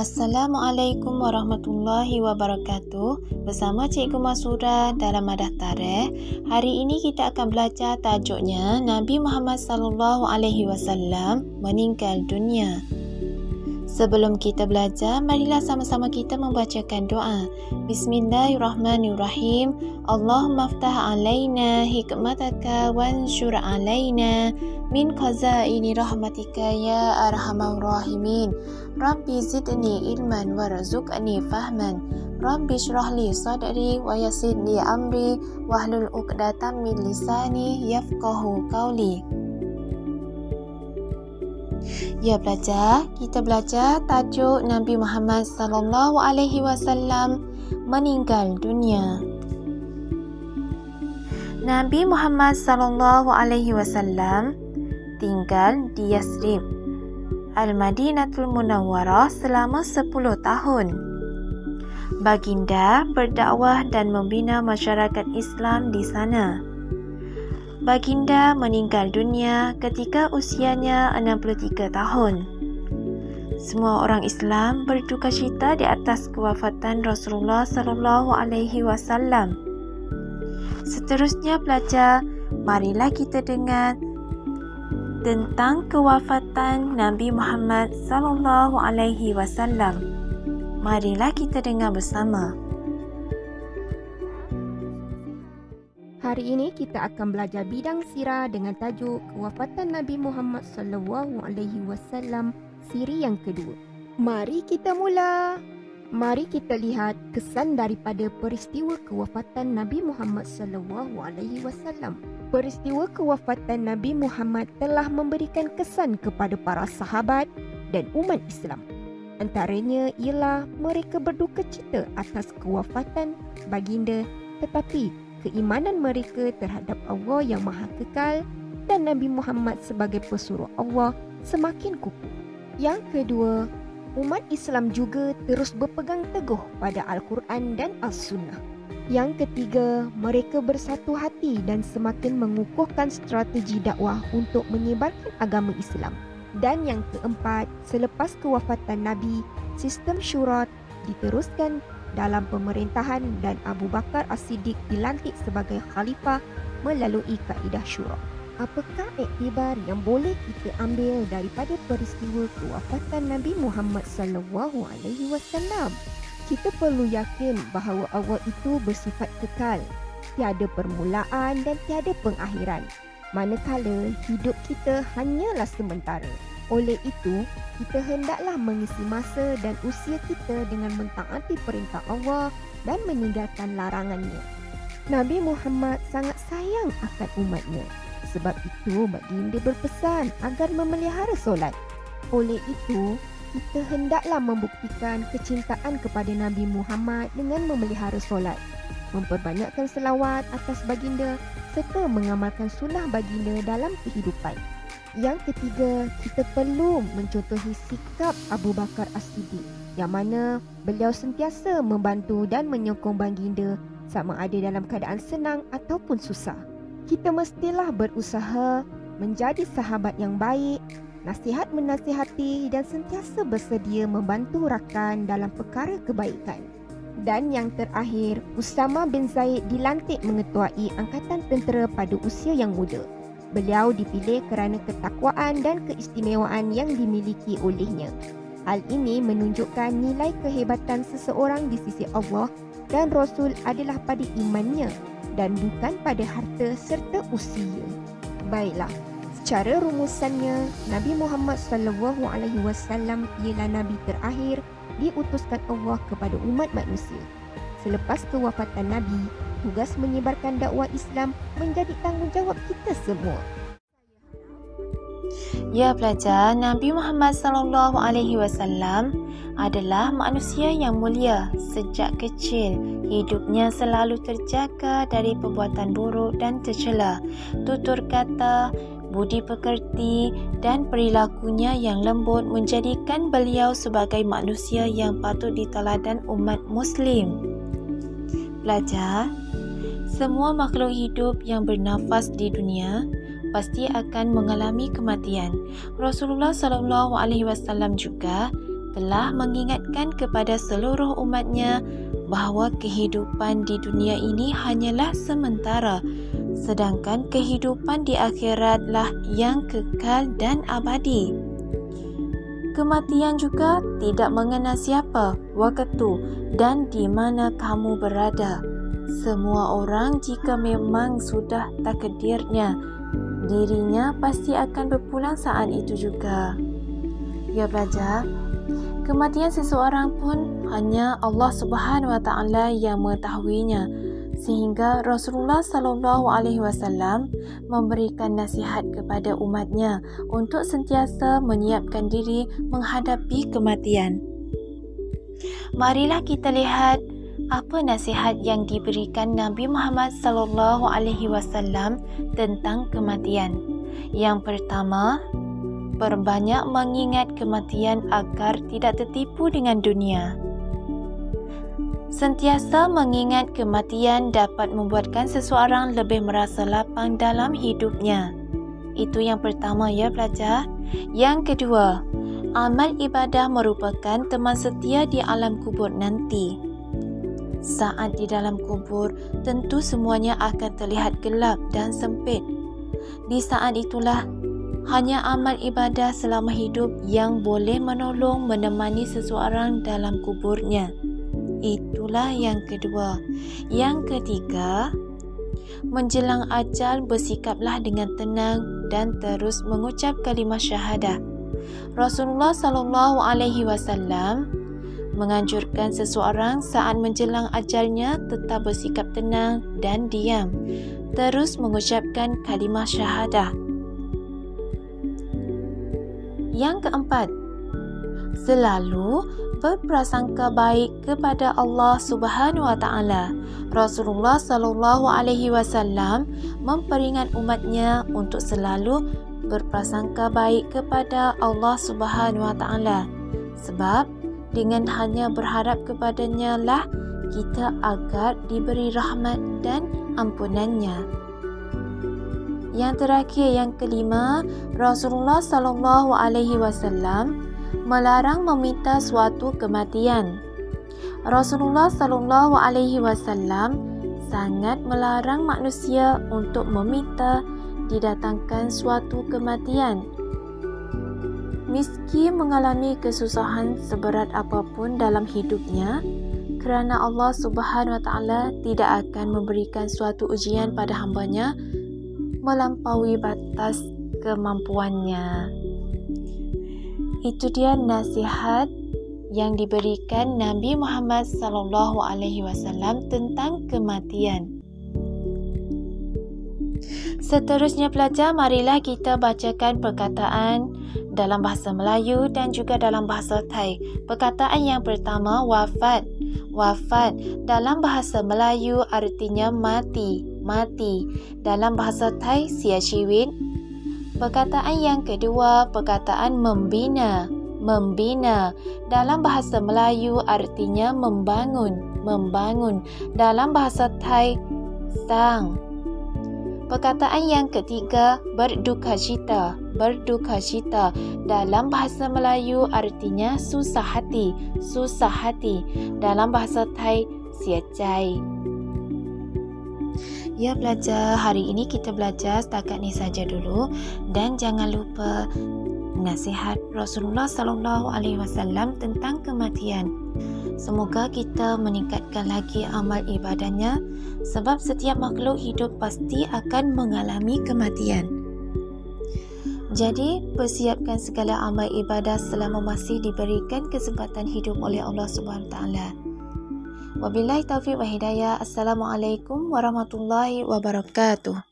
Assalamualaikum warahmatullahi wabarakatuh. Bersama Cikgu Masura dalam Madah Tarikh. Hari ini kita akan belajar tajuknya Nabi Muhammad SAW meninggal dunia. Sebelum kita belajar, marilah sama-sama kita membacakan doa. Bismillahirrahmanirrahim. Allahumma aftah alaina hikmataka wanshur alaina min khazaini rahmatika ya arhamar rahimin. Rabbi zidni ilman warzuqni fahman. Rabbi shrah li sadri wa yassir li amri wahlul 'uqdatam min lisani yafqahu qawli. Ya belajar, kita belajar tajuk Nabi Muhammad SAW meninggal dunia. Nabi Muhammad SAW tinggal di Yasrib, Al-Madinatul Munawwarah selama 10 tahun. Baginda berdakwah dan membina masyarakat Islam di sana. Baginda meninggal dunia ketika usianya 63 tahun. Semua orang Islam berdukacita di atas kewafatan Rasulullah SAW. Seterusnya belajar, marilah kita dengar tentang kewafatan Nabi Muhammad SAW. Marilah kita dengar bersama. Hari ini kita akan belajar bidang sirah dengan tajuk kewafatan Nabi Muhammad SAW, siri yang kedua. Mari kita mula. Mari kita lihat kesan daripada peristiwa kewafatan Nabi Muhammad SAW. Peristiwa kewafatan Nabi Muhammad telah memberikan kesan kepada para sahabat dan umat Islam. Antaranya ialah mereka berduka cita atas kewafatan baginda, tetapi keimanan mereka terhadap Allah yang Maha Kekal dan Nabi Muhammad sebagai pesuruh Allah semakin kukuh. Yang kedua, umat Islam juga terus berpegang teguh pada Al-Quran dan As-Sunnah. Yang ketiga, mereka bersatu hati dan semakin mengukuhkan strategi dakwah untuk menyebarkan agama Islam. Dan yang keempat, selepas kewafatan Nabi, sistem syura diteruskan dalam pemerintahan dan Abu Bakar As-Siddiq dilantik sebagai khalifah melalui kaedah syura. Apakah iktibar yang boleh kita ambil daripada peristiwa kewafatan Nabi Muhammad SAW? Kita perlu yakin bahawa Allah itu bersifat kekal, tiada permulaan dan tiada pengakhiran. Manakala hidup kita hanyalah sementara. Oleh itu, kita hendaklah mengisi masa dan usia kita dengan mentaati perintah Allah dan meninggalkan larangannya. Nabi Muhammad sangat sayang akan umatnya. Sebab itu, baginda berpesan agar memelihara solat. Oleh itu, kita hendaklah membuktikan kecintaan kepada Nabi Muhammad dengan memelihara solat, memperbanyakkan selawat atas baginda serta mengamalkan sunnah baginda dalam kehidupan. Yang ketiga, kita perlu mencontohi sikap Abu Bakar As-Siddiq yang mana beliau sentiasa membantu dan menyokong baginda sama ada dalam keadaan senang ataupun susah. Kita mestilah berusaha menjadi sahabat yang baik, nasihat menasihati dan sentiasa bersedia membantu rakan dalam perkara kebaikan. Dan yang terakhir, Usama bin Zaid dilantik mengetuai angkatan tentera pada usia yang muda. Beliau dipilih kerana ketakwaan dan keistimewaan yang dimiliki olehnya. Hal ini menunjukkan nilai kehebatan seseorang di sisi Allah dan Rasul adalah pada imannya dan bukan pada harta serta usia. Baiklah, secara rumusannya, Nabi Muhammad SAW ialah Nabi terakhir diutuskan Allah kepada umat manusia. Selepas kewafatan Nabi, tugas menyebarkan dakwah Islam menjadi tanggungjawab kita semua. Ya pelajar, Nabi Muhammad SAW adalah manusia yang mulia. Sejak kecil, hidupnya selalu terjaga dari perbuatan buruk dan tercela. Tutur kata, budi pekerti dan perilakunya yang lembut menjadikan beliau sebagai manusia yang patut diteladan umat Muslim. Pelajar, semua makhluk hidup yang bernafas di dunia pasti akan mengalami kematian. Rasulullah SAW juga telah mengingatkan kepada seluruh umatnya bahawa kehidupan di dunia ini hanyalah sementara, sedangkan kehidupan di akhiratlah yang kekal dan abadi. Kematian juga tidak mengenal siapa, waktu dan di mana kamu berada. Semua orang jika memang sudah takdirnya, dirinya pasti akan berpulang saat itu juga. Ya pelajar, kematian seseorang pun hanya Allah Subhanahu Wa Taala yang mengetahuinya, sehingga Rasulullah sallallahu alaihi wasallam memberikan nasihat kepada umatnya untuk sentiasa menyiapkan diri menghadapi kematian. Marilah kita lihat apa nasihat yang diberikan Nabi Muhammad sallallahu alaihi wasallam tentang kematian. Yang pertama, perbanyak mengingat kematian agar tidak tertipu dengan dunia. Sentiasa mengingat kematian dapat membuatkan seseorang lebih merasa lapang dalam hidupnya. Itu yang pertama ya pelajar. Yang kedua, amal ibadah merupakan teman setia di alam kubur nanti. Saat di dalam kubur, tentu semuanya akan terlihat gelap dan sempit. Di saat itulah, hanya amal ibadah selama hidup yang boleh menolong menemani seseorang dalam kuburnya. Itulah yang kedua. Yang ketiga, menjelang ajal bersikaplah dengan tenang dan terus mengucap kalimah syahadah. Rasulullah sallallahu alaihi wasallam menganjurkan seseorang saat menjelang ajalnya tetap bersikap tenang dan diam, terus mengucapkan kalimah syahadah. Yang keempat, selalu berprasangka baik kepada Allah Subhanahu Wa Taala. Rasulullah sallallahu alaihi wasallam memperingat umatnya untuk selalu berprasangka baik kepada Allah Subhanahu Wa Taala. Sebab dengan hanya berharap kepadanya lah kita agar diberi rahmat dan ampunannya. Yang terakhir, yang kelima, Rasulullah sallallahu alaihi wasallam melarang meminta suatu kematian. Rasulullah sallallahu alaihi wasallam sangat melarang manusia untuk meminta didatangkan suatu kematian. Meski mengalami kesusahan seberat apapun dalam hidupnya, kerana Allah Subhanahu Wa Taala tidak akan memberikan suatu ujian pada hambanya melampaui batas kemampuannya. Itu dia nasihat yang diberikan Nabi Muhammad sallallahu alaihi wasallam tentang kematian. Seterusnya pelajar, marilah kita bacakan perkataan dalam bahasa Melayu dan juga dalam bahasa Thai. Perkataan yang pertama, wafat. Wafat dalam bahasa Melayu artinya mati, mati. Dalam bahasa Thai, siaชีวิต. Perkataan yang kedua, perkataan membina. Membina dalam bahasa Melayu artinya membangun, membangun. Dalam bahasa Thai, sang. Perkataan yang ketiga, berdukacita. Berdukacita dalam bahasa Melayu artinya susah hati, susah hati. Dalam bahasa Thai, siaใจ. Ya pelajar, hari ini kita belajar setakat ni saja dulu dan jangan lupa nasihat Rasulullah sallallahu alaihi wasallam tentang kematian. Semoga kita meningkatkan lagi amal ibadahnya sebab setiap makhluk hidup pasti akan mengalami kematian. Jadi, persiapkan segala amal ibadah selama masih diberikan kesempatan hidup oleh Allah Subhanahu Wa Taala. Wabillahi taufiq wa hidayah. Assalamualaikum warahmatullahi wabarakatuh.